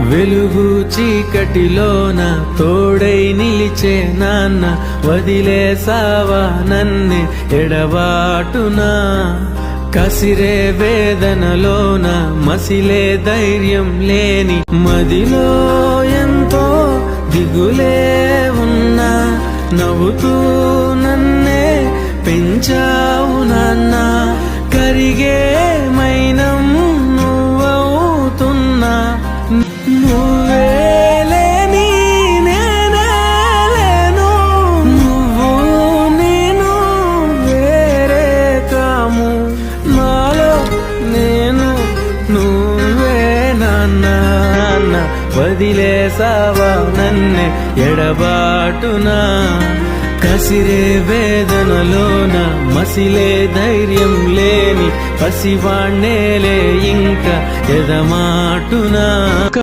వెలుగు చీకటిలోన తోడై నిలిచే నాన్న, వదిలేసావా నన్నే ఎడబాటునా. కసిరే వేదనలోన మసిలే ధైర్యం లేని మదిలో ఎంతో దిగులే ఉన్నా, నవ్వుతూ నన్నే పెంచావు నాన్న. కరిగే మైనం నువ్వవుతున్నా, నువ్వే లేని నేనే లేను. నువ్వు నేను వేరే కాము, నాలో నేను నువ్వే నాన్న. వదిలేసావా నన్నే ఎడబాటునా. కసిరే వేదనలోన మసిలే ధైర్యం లేని పసివాణ్ణేలే ఇంకా ఎదమాటునా.